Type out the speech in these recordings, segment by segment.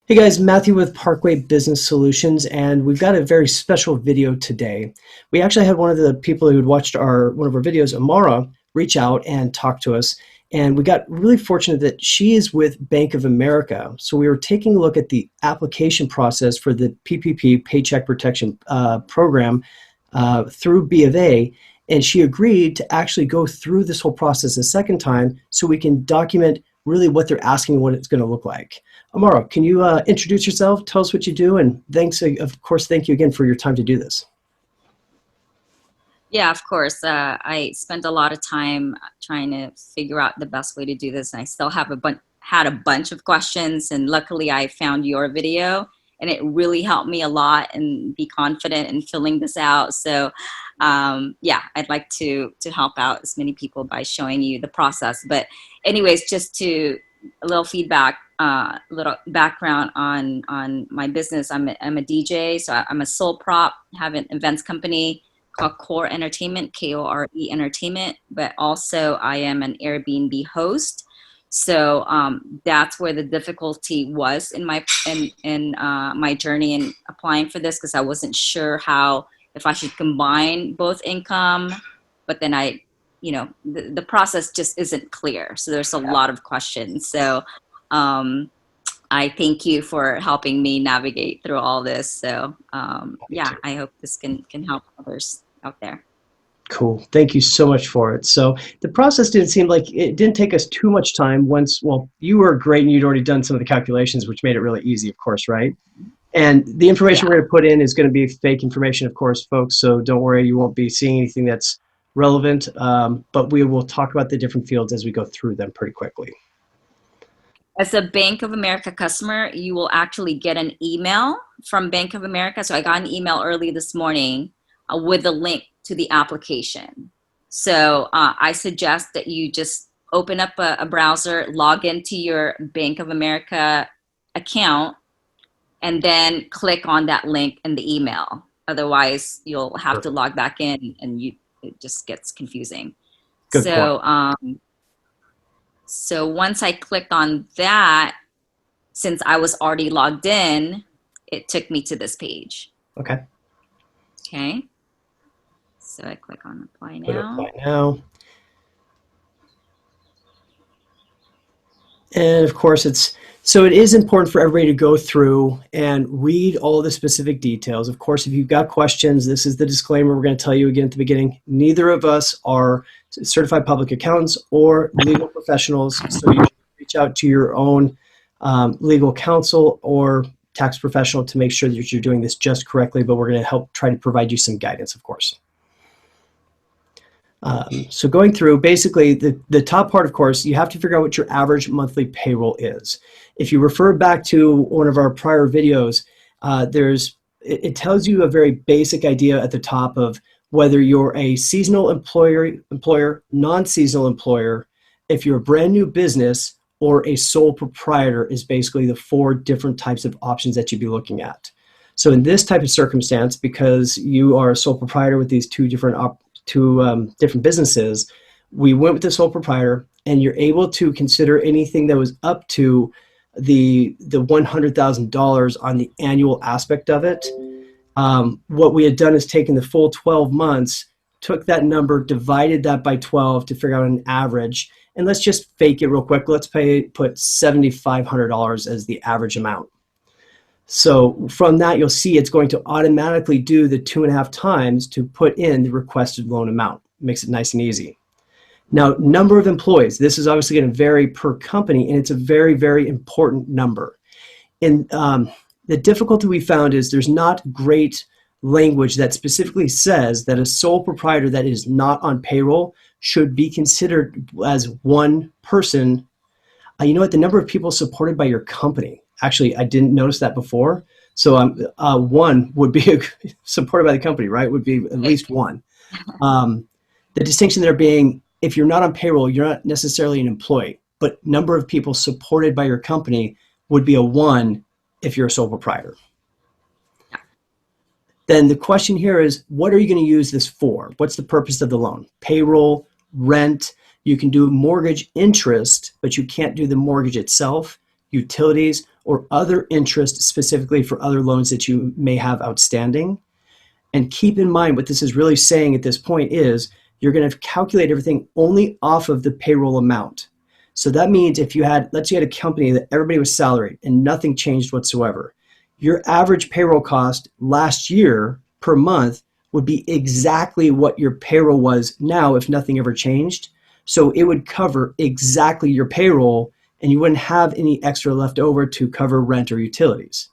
Hey guys, Matthew with Parkway Business Solutions, and we've got a very special video today. We actually had one of the people who had watched one of our videos, Amara, reach out and talk to us, and we got really fortunate that she is with Bank of America. So we were taking a look at the application process for the PPP Paycheck Protection Program through B of A, and she agreed to actually go through this whole process a second time so we can document really what they're asking and what it's going to look like. Amara, can you introduce yourself, tell us what you do, and thanks, of course, thank you again for your time to do this. Yeah, of course. I spent a lot of time trying to figure out the best way to do this, and I still have had a bunch of questions. And luckily, I found your video, and it really helped me a lot and be confident in filling this out. So, yeah, I'd like to help out as many people by showing you the process. But, anyways, just to a little feedback, little background on my business. I'm a DJ, so I'm a sole prop, have an events company called Core Entertainment, Kore Entertainment, but also I am an Airbnb host. So that's where the difficulty was in my journey in applying for this, because I wasn't sure how, if I should combine both income, but then the process just isn't clear. So there's a lot of questions. So um, I thank you for helping me navigate through all this. So yeah, I hope this can help others out there. Cool. Thank you so much for it. So the process didn't seem like it didn't take us too much time once, well, you were great and you'd already done some of the calculations, which made it really easy, of course, right? And the information Yeah. we're going to put in is going to be fake information, of course, folks. So don't worry, you won't be seeing anything that's relevant. But we will talk about the different fields as we go through them pretty quickly. As a Bank of America customer, you will actually get an email from Bank of America. So I got an email early this morning with a link to the application. So I suggest that you just open up a browser, log into your Bank of America account, and then click on that link in the email. Otherwise, you'll have to Perfect. log back in, and it just gets confusing. Good point. So once I clicked on that, since I was already logged in, it took me to this page. Okay. Okay. So I click on apply Click now. apply now. And of course, it is important for everybody to go through and read all the specific details. Of course, if you've got questions, this is the disclaimer we're going to tell you again at the beginning. Neither of us are certified public accountants or legal professionals, so you should reach out to your own legal counsel or tax professional to make sure that you're doing this just correctly, but we're going to help try to provide you some guidance, of course. So going through, basically, the top part, of course, you have to figure out what your average monthly payroll is. If you refer back to one of our prior videos, it tells you a very basic idea at the top of whether you're a seasonal employer, non-seasonal employer, if you're a brand new business, or a sole proprietor is basically the four different types of options that you'd be looking at. So in this type of circumstance, because you are a sole proprietor with these two different businesses, we went with the sole proprietor, and you're able to consider anything that was up to the $100,000 on the annual aspect of it. What we had done is taken the full 12 months, took that number, divided that by 12 to figure out an average, and let's just fake it real quick. Let's put $7,500 as the average amount. So from that, you'll see it's going to automatically do the 2.5 times to put in the requested loan amount. Makes it nice and easy. Now, number of employees. This is obviously going to vary per company, and it's a very, very important number. And the difficulty we found is there's not great language that specifically says that a sole proprietor that is not on payroll should be considered as one person. You know what? The number of people supported by your company. Actually, I didn't notice that before. So one would be supported by the company, right? Would be at least one. The distinction there being, if you're not on payroll, you're not necessarily an employee, but number of people supported by your company would be a one if you're a sole proprietor. Then the question here is, what are you going to use this for? What's the purpose of the loan? Payroll, rent. You can do mortgage interest, but you can't do the mortgage itself. utilities, or other interest specifically for other loans that you may have outstanding. And keep in mind what this is really saying at this point is you're going to calculate everything only off of the payroll amount. So that means if you had, let's say you had a company that everybody was salaried and nothing changed whatsoever, your average payroll cost last year per month would be exactly what your payroll was now if nothing ever changed. So it would cover exactly your payroll and you wouldn't have any extra left over to cover rent or utilities.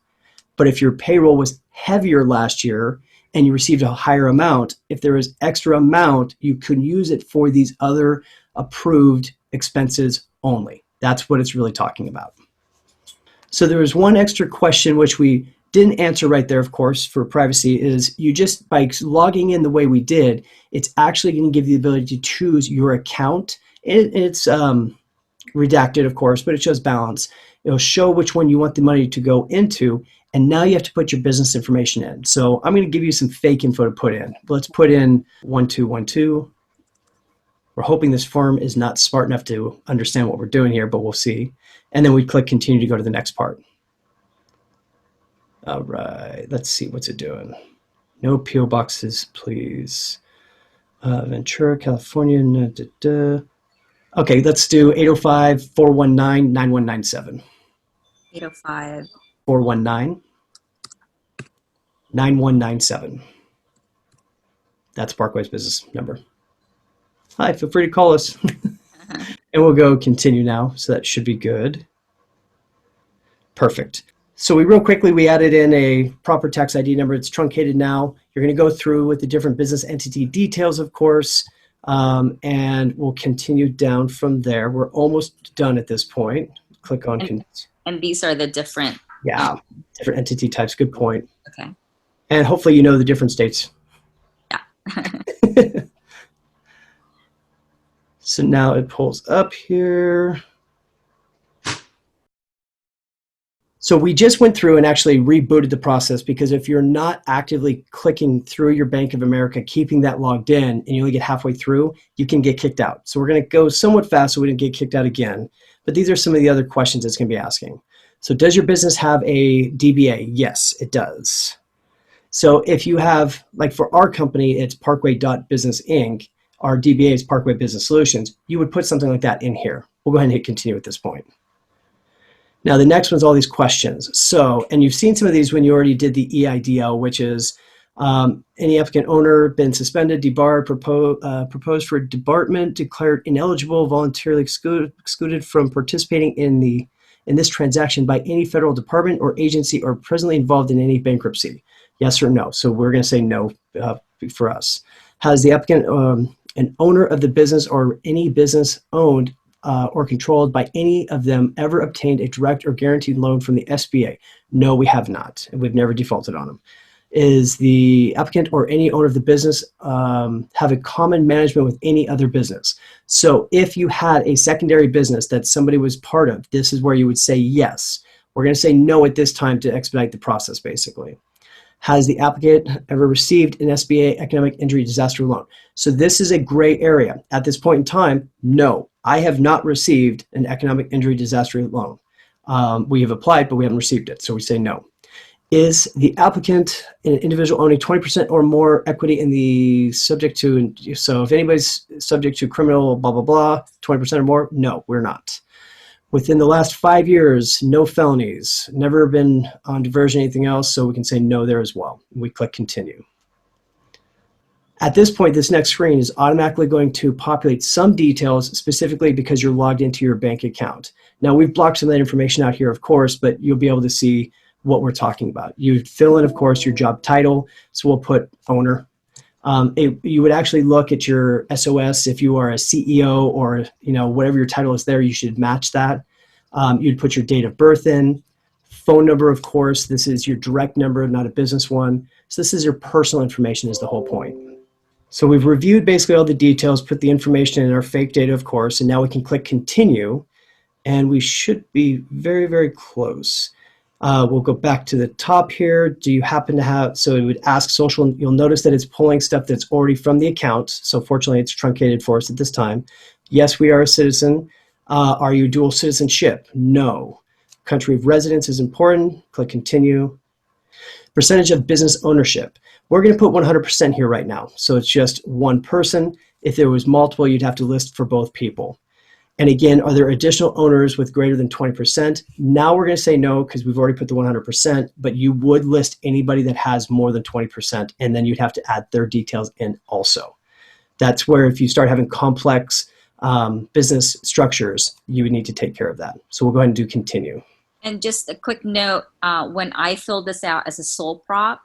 But if your payroll was heavier last year and you received a higher amount, if there was extra amount, you could use it for these other approved expenses only. That's what it's really talking about. So there was one extra question which we didn't answer right there, of course, for privacy, is you just, by logging in the way we did, it's actually going to give you the ability to choose your account. It's redacted, of course, but it shows balance. It'll show which one you want the money to go into, and now you have to put your business information in. So I'm going to give you some fake info to put in. Let's put in 1212. We're hoping this firm is not smart enough to understand what we're doing here, but we'll see. And then we click continue to go to the next part. All right, let's see what's it doing. No PO boxes, please. Ventura, California. Okay, let's do 805-419-9197. 805. 419-9197. That's Parkway's business number. Hi, feel free to call us. And we'll go continue now, so that should be good. Perfect. So real quickly, we added in a proper tax ID number. It's truncated now. You're going to go through with the different business entity details, of course, and we'll continue down from there. We're almost done at this point. Click on. And these are the different. Yeah, different entity types. Good point. Okay. And hopefully you know the different states. Yeah. So now it pulls up here. So we just went through and actually rebooted the process, because if you're not actively clicking through your Bank of America, keeping that logged in, and you only get halfway through, you can get kicked out. So we're going to go somewhat fast so we didn't get kicked out again. But these are some of the other questions it's going to be asking. So does your business have a DBA? Yes, it does. So if you have, like for our company, it's Parkway.Business Inc. Our DBA is Parkway Business Solutions. You would put something like that in here. We'll go ahead and hit continue at this point. Now the next one's all these questions. So, and you've seen some of these when you already did the EIDL, which is any applicant owner been suspended, debarred, proposed for debarment, declared ineligible, voluntarily excluded from participating in this transaction by any federal department or agency, or presently involved in any bankruptcy. Yes or no? So we're going to say no for us. Has the applicant an owner of the business or any business owned or controlled by any of them ever obtained a direct or guaranteed loan from the SBA? No, we have not. We've never defaulted on them. Is the applicant or any owner of the business have a common management with any other business? So if you had a secondary business that somebody was part of, this is where you would say yes. We're going to say no at this time to expedite the process, basically. Has the applicant ever received an SBA economic injury disaster loan? So this is a gray area. At this point in time, no, I have not received an economic injury disaster loan. We have applied, but we haven't received it, so we say no. Is the applicant an individual owning 20% or more equity in the subject to, so if anybody's subject to criminal blah, blah, blah, 20% or more? No, we're not. Within the last 5 years, no felonies, never been on diversion, anything else, so we can say no there as well. We click continue. At this point, this next screen is automatically going to populate some details specifically because you're logged into your bank account. Now, we've blocked some of that information out here, of course, but you'll be able to see what we're talking about. You fill in, of course, your job title, so we'll put owner. You would actually look at your SOS if you are a CEO or whatever your title is there, you should match that. You'd put your date of birth in, phone number, of course. This is your direct number, not a business one. So this is your personal information is the whole point. So we've reviewed basically all the details, put the information in our fake data, of course, and now we can click continue, and we should be very, very close. We'll go back to the top here. Do you happen to have, so it would ask social, and you'll notice that it's pulling stuff that's already from the account. So fortunately, it's truncated for us at this time. Yes, we are a citizen. Are you dual citizenship? No. country of residence is important. Click continue. Percentage of business ownership. We're going to put 100% here right now. So it's just one person. If there was multiple, you'd have to list for both people. And again, are there additional owners with greater than 20%? Now we're going to say no because we've already put the 100%, but you would list anybody that has more than 20%, and then you'd have to add their details in also. That's where if you start having complex business structures, you would need to take care of that. So we'll go ahead and do continue. And just a quick note, when I filled this out as a sole prop,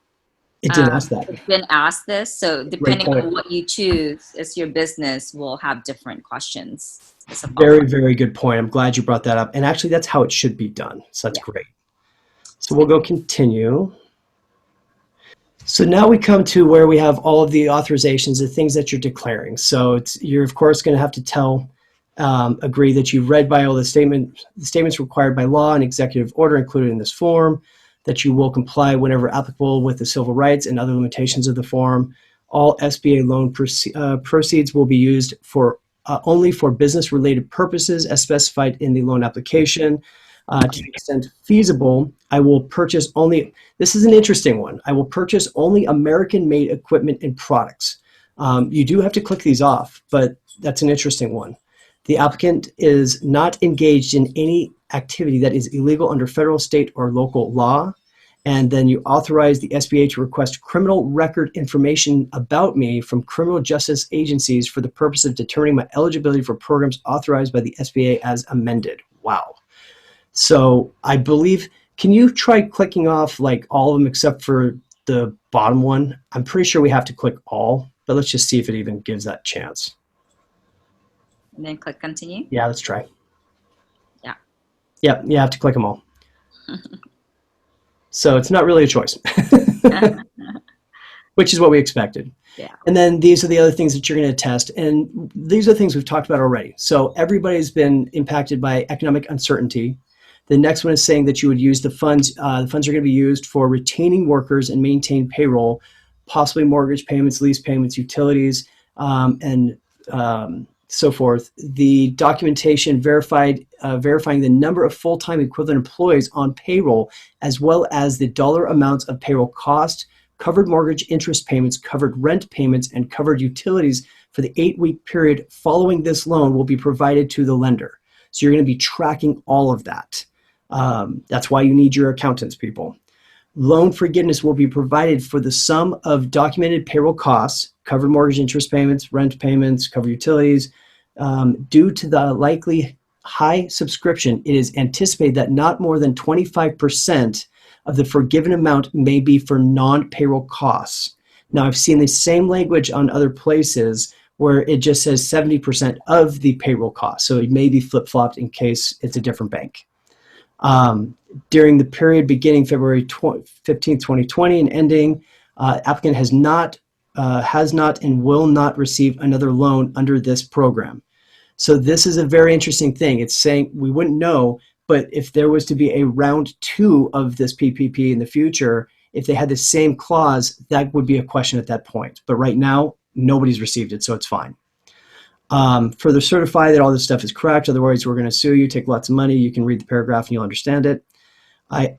It didn't ask that. it's been asked this. So Great depending point. on what you choose as your business will have different questions. Very, very good point. I'm glad you brought that up. And actually, that's how it should be done. So that's great. So we'll go continue. So now we come to where we have all of the authorizations, the things that you're declaring. So you're, of course, going to have to agree that you've read by all the statements required by law and executive order included in this form, that you will comply whenever applicable with the civil rights and other limitations of the form. All SBA loan proceeds will be used for only for business-related purposes as specified in the loan application. To the extent feasible, I will purchase only, this is an interesting one, I will purchase only American-made equipment and products. You do have to click these off, but that's an interesting one. The applicant is not engaged in any activity that is illegal under federal, state, or local law. And then you authorize the SBA to request criminal record information about me from criminal justice agencies for the purpose of determining my eligibility for programs authorized by the SBA as amended. Wow. So I believe, can you try clicking off like all of them except for the bottom one? I'm pretty sure we have to click all, but let's just see if it even gives that chance. And then click continue. Yeah, let's try. Yeah. Yeah, you have to click them all. So it's not really a choice, which is what we expected. Yeah. And then these are the other things that you're going to test. And these are things we've talked about already. So everybody's been impacted by economic uncertainty. The next one is saying that you would use the funds. The funds are going to be used for retaining workers and maintain payroll, possibly mortgage payments, lease payments, utilities, and so forth. The documentation verifying the number of full-time equivalent employees on payroll, as well as the dollar amounts of payroll cost, covered mortgage interest payments, covered rent payments, and covered utilities for the 8-week period following this loan will be provided to the lender. So you're going to be tracking all of that. That's why you need your accountants, people. Loan forgiveness will be provided for the sum of documented payroll costs, covered mortgage interest payments, rent payments, covered utilities. Due to the likely high subscription, it is anticipated that not more than 25% of the forgiven amount may be for non-payroll costs. Now, I've seen the same language on other places where it just says 70% of the payroll costs. So it may be flip-flopped in case it's a different bank. During the period beginning February 15th, 2020 and ending, applicant has not and will not receive another loan under this program. So this is a very interesting thing. It's saying we wouldn't know, but if there was to be a round 2 of this PPP in the future, if they had the same clause, that would be a question at that point. But right now, nobody's received it, so it's fine. Further certify that all this stuff is correct. Otherwise, we're going to sue you, take lots of money. You can read the paragraph and you'll understand it. I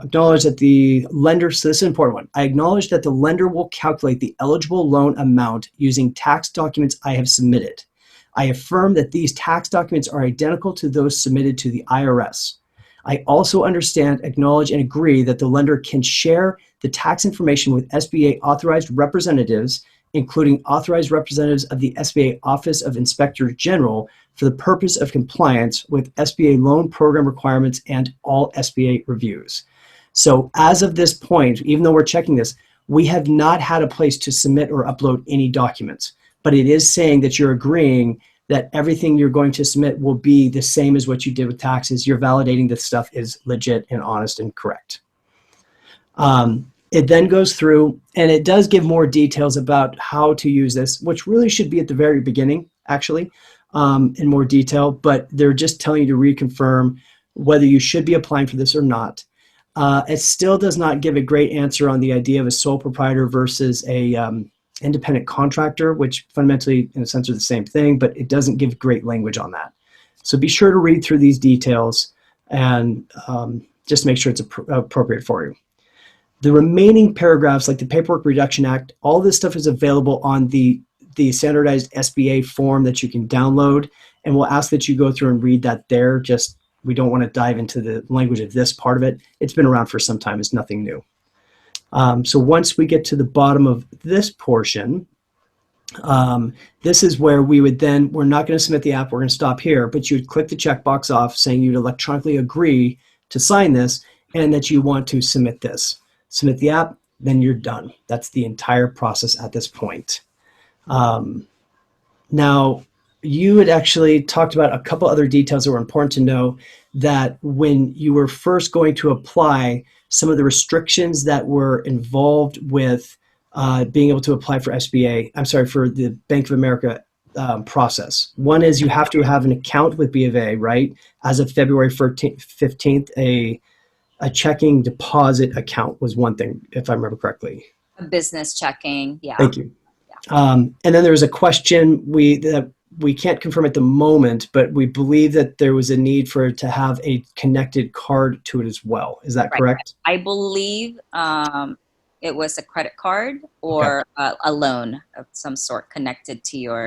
acknowledge that the lender, so this is an important one. I acknowledge that the lender will calculate the eligible loan amount using tax documents I have submitted. I affirm that these tax documents are identical to those submitted to the IRS. I also understand, acknowledge, and agree that the lender can share the tax information with SBA authorized representatives, including authorized representatives of the SBA Office of Inspector General for the purpose of compliance with SBA loan program requirements and all SBA reviews. So as of this point, even though we're checking this, we have not had a place to submit or upload any documents, but it is saying that you're agreeing that everything you're going to submit will be the same as what you did with taxes. You're validating that stuff is legit and honest and correct. It then goes through and it does give more details about how to use this, which really should be at the very beginning, actually, in more detail, but they're just telling you to reconfirm whether you should be applying for this or not. It still does not give a great answer on the idea of a sole proprietor versus a independent contractor, which fundamentally, in a sense, are the same thing, but it doesn't give great language on that. So be sure to read through these details. and just make sure it's appropriate for you. The remaining paragraphs, like the Paperwork Reduction Act, all this stuff is available on the standardized SBA form that you can download, and we'll ask that you go through and read that there. Just, we don't want to dive into the language of this part of it. It's been around for some time. It's nothing new. So once we get to the bottom of this portion, this is where we would then, we're not going to submit the app, we're going to stop here, but you would click the checkbox off saying you'd electronically agree to sign this and that you want to submit this. Submit the app, then you're done. That's the entire process at this point. Now, you had actually talked about a couple other details that were important to know, that when you were first going to apply, some of the restrictions that were involved with being able to apply for SBA, I'm sorry, for the Bank of America process. One is you have to have an account with B of A, right? As of February 15th, a checking deposit account was one thing, if I remember correctly. A business checking, yeah. Thank you. And then there was a question that we can't confirm at the moment, but we believe that there was a need for it to have a connected card to it as well. Is that correct? I believe it was a credit card or a loan of some sort connected to your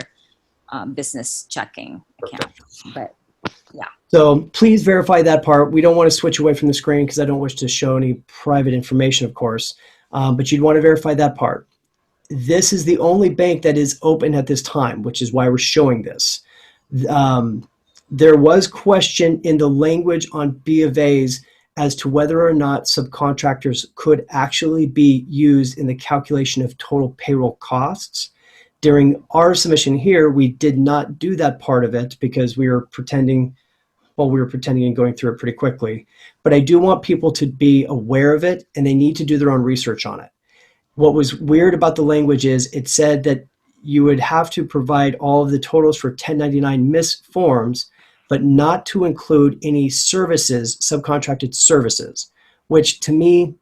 business checking account. But yeah. So please verify that part. We don't want to switch away from the screen because I don't wish to show any private information, of course, but you'd want to verify that part. This is the only bank that is open at this time, which is why we're showing this. There was question in the language on B of A's as to whether or not subcontractors could actually be used in the calculation of total payroll costs. During our submission here, we did not do that part of it because we were pretending and going through it pretty quickly. But I do want people to be aware of it, and they need to do their own research on it. What was weird about the language is it said that you would have to provide all of the totals for 1099 miss forms, but not to include any services, subcontracted services, which to me,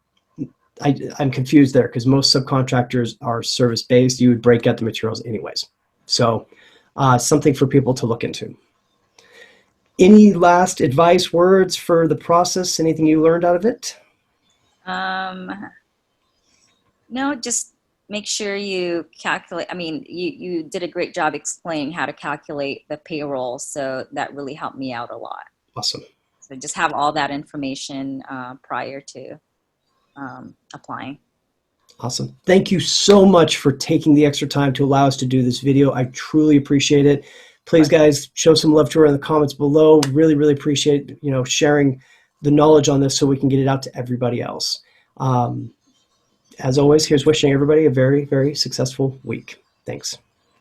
I'm confused there because most subcontractors are service-based. You would break out the materials anyways. So something for people to look into. Any last advice, words for the process? Anything you learned out of it? No, just make sure you calculate. I mean, you did a great job explaining how to calculate the payroll. So that really helped me out a lot. Awesome. So just have all that information prior to applying. Awesome. Thank you so much for taking the extra time to allow us to do this video. I truly appreciate it. Please, guys, show some love to her in the comments below. Really, really appreciate sharing the knowledge on this so we can get it out to everybody else. As always, here's wishing everybody a very, very successful week. Thanks.